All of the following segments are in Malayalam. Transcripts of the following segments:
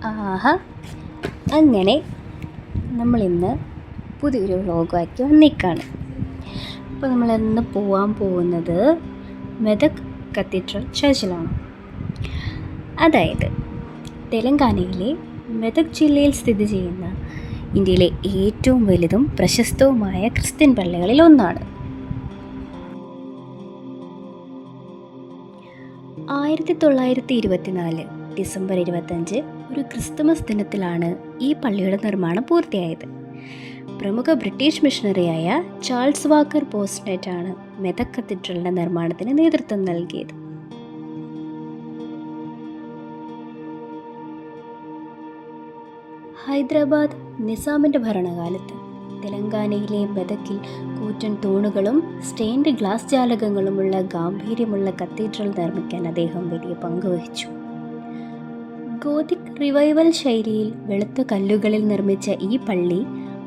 ആഹാ, അങ്ങനെ നമ്മളിന്ന് പുതിയൊരു വ്ളോഗാക്കി വന്നേക്കാണ്. അപ്പോൾ നമ്മളിന്ന് പോകാൻ പോകുന്നത് മെദക് കത്തീഡ്രൽ ചർച്ചിലാണ്. അതായത് തെലങ്കാനയിലെ മെദക് ജില്ലയിൽ സ്ഥിതി ചെയ്യുന്ന ഇന്ത്യയിലെ ഏറ്റവും വലുതും പ്രശസ്തവുമായ ക്രിസ്ത്യൻ പള്ളികളിൽ ഒന്നാണ്. 1924 ഡിസംബർ 25 ഒരു ക്രിസ്തുമസ് ദിനത്തിലാണ് ഈ പള്ളിയുടെ നിർമ്മാണം പൂർത്തിയായത്. പ്രമുഖ ബ്രിട്ടീഷ് മിഷണറിയായ ചാൾസ് വാക്കർ പോസ്റ്റ്നെറ്റ് ആണ് മെദക് കത്തീഡ്രലിൻ്റെ നിർമ്മാണത്തിന് നേതൃത്വം നൽകിയത്. ഹൈദരാബാദ് നിസാമിൻ്റെ ഭരണകാലത്ത് തെലങ്കാനയിലെ മെദക്കിൽ കൂറ്റൻ തൂണുകളും സ്റ്റെയിൻഡ് ഗ്ലാസ് ജാലകങ്ങളുമുള്ള ഗാംഭീര്യമുള്ള കത്തീഡ്രൽ നിർമ്മിക്കാൻ അദ്ദേഹം വലിയ പങ്ക് വഹിച്ചു. ഗോതിക് റിവൈവൽ ശൈലിയിൽ വെളുത്ത കല്ലുകളിൽ നിർമ്മിച്ച ഈ പള്ളി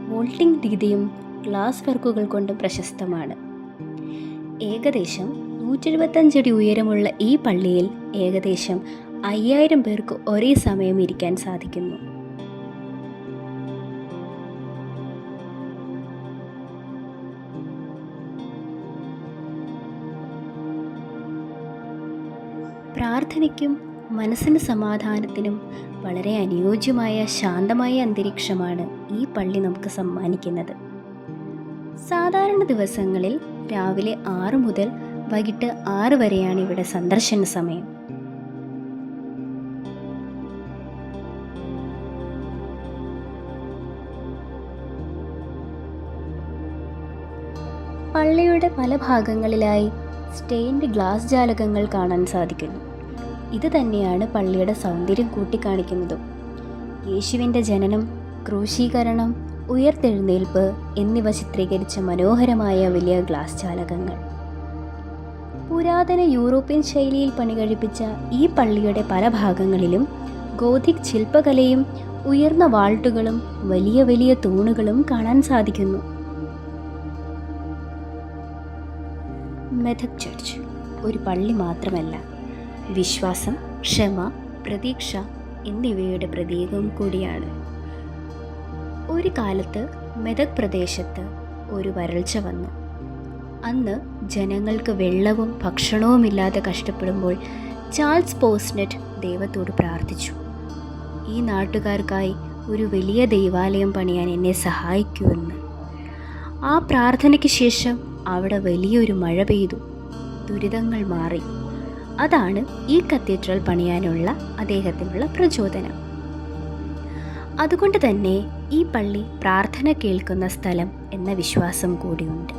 മോൾട്ടിംഗ് രീതിയും ഗ്ലാസ് വർക്കുകൾ കൊണ്ടും പ്രശസ്തമാണ്. ഏകദേശം 175 അടി ഉയരമുള്ള ഈ പള്ളിയിൽ ഏകദേശം 5000 പേർക്ക് ഒരേ സമയം ഇരിക്കാൻ സാധിക്കുന്നു. പ്രാർത്ഥനയ്ക്കും മനസ്സിന് സമാധാനത്തിനും വളരെ അനുയോജ്യമായ ശാന്തമായ അന്തരീക്ഷമാണ് ഈ പള്ളി നമുക്ക് സമ്മാനിക്കുന്നത്. സാധാരണ ദിവസങ്ങളിൽ രാവിലെ 6 മുതൽ വൈകിട്ട് 6 വരെയാണ് ഇവിടെ സന്ദർശന സമയം. പള്ളിയുടെ പല ഭാഗങ്ങളിലായി സ്റ്റെയിൻഡ് ഗ്ലാസ് ജാലകങ്ങൾ കാണാൻ സാധിക്കുന്നു. ഇത് തന്നെയാണ് പള്ളിയുടെ സൗന്ദര്യം കൂട്ടിക്കാണിക്കുന്നതും. യേശുവിൻ്റെ ജനനം, ക്രൂശീകരണം, ഉയർത്തെഴുന്നേൽപ്പ് എന്നിവ ചിത്രീകരിച്ച മനോഹരമായ വലിയ ഗ്ലാസ് ജാലകങ്ങൾ. പുരാതന യൂറോപ്യൻ ശൈലിയിൽ പണികഴിപ്പിച്ച ഈ പള്ളിയുടെ പല ഭാഗങ്ങളിലും ഗോഥിക് ശില്പകലയും ഉയർന്ന വാൾട്ടുകളും വലിയ വലിയ തൂണുകളും കാണാൻ സാധിക്കുന്നു. മെദക് ചർച്ച് ഒരു പള്ളി മാത്രമല്ല, വിശ്വാസം, ക്ഷമ, പ്രതീക്ഷ എന്നിവയുടെ പ്രതീകവും കൂടിയാണ്. ഒരു കാലത്ത് മെദക് പ്രദേശത്ത് ഒരു വരൾച്ച വന്നു. അന്ന് ജനങ്ങൾക്ക് വെള്ളവും ഭക്ഷണവുമില്ലാതെ കഷ്ടപ്പെടുമ്പോൾ ചാൾസ് പോസ്റ്റ്നെറ്റ് ദൈവത്തോട് പ്രാർത്ഥിച്ചു, ഈ നാട്ടുകാർക്കായി ഒരു വലിയ ദൈവാലയം പണിയാൻ എന്നെ സഹായിക്കുമെന്ന്. ആ പ്രാർത്ഥനയ്ക്ക് ശേഷം അവിടെ വലിയൊരു മഴ പെയ്തു. ദുരിതങ്ങൾ മാറി. അതാണ് ഈ കത്തീഡ്രൽ പണിയാനുള്ള അദ്ദേഹത്തിനുള്ള പ്രചോദനം. അതുകൊണ്ട് തന്നെ ഈ പള്ളി പ്രാർത്ഥന കേൾക്കുന്ന സ്ഥലം എന്ന വിശ്വാസം കൂടിയുണ്ട്.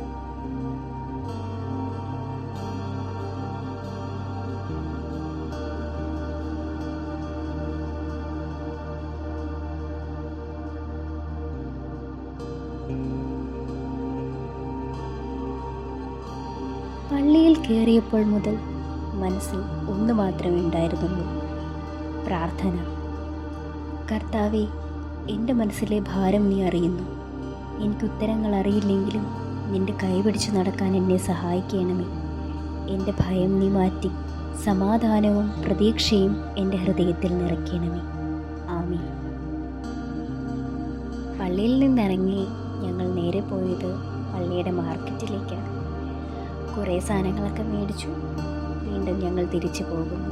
പള്ളിയിൽ കയറിയപ്പോൾ മുതൽ മനസ്സിൽ ഒന്ന് മാത്രമേ ഉണ്ടായിരുന്നുള്ളൂ, പ്രാർത്ഥന. കർത്താവേ, എൻ്റെ മനസ്സിലെ ഭാരം നീ അറിയുന്നു. എനിക്ക് ഉത്തരങ്ങൾ അറിയില്ലെങ്കിലും നിൻ്റെ കൈപിടിച്ച് നടക്കാൻ എന്നെ സഹായിക്കണമേ. എൻ്റെ ഭയം നീ മാറ്റി സമാധാനവും പ്രതീക്ഷയും എൻ്റെ ഹൃദയത്തിൽ നിറയ്ക്കണമേ. ആമീൻ. പള്ളിയിൽ നിന്നിറങ്ങി ഞങ്ങൾ നേരെ പോയത് പള്ളിയുടെ മാർക്കറ്റിലേക്കാണ്. കുറേ സാധനങ്ങളൊക്കെ മേടിച്ചു. വീണ്ടും ഞങ്ങൾ തിരിച്ചു പോകുന്നു.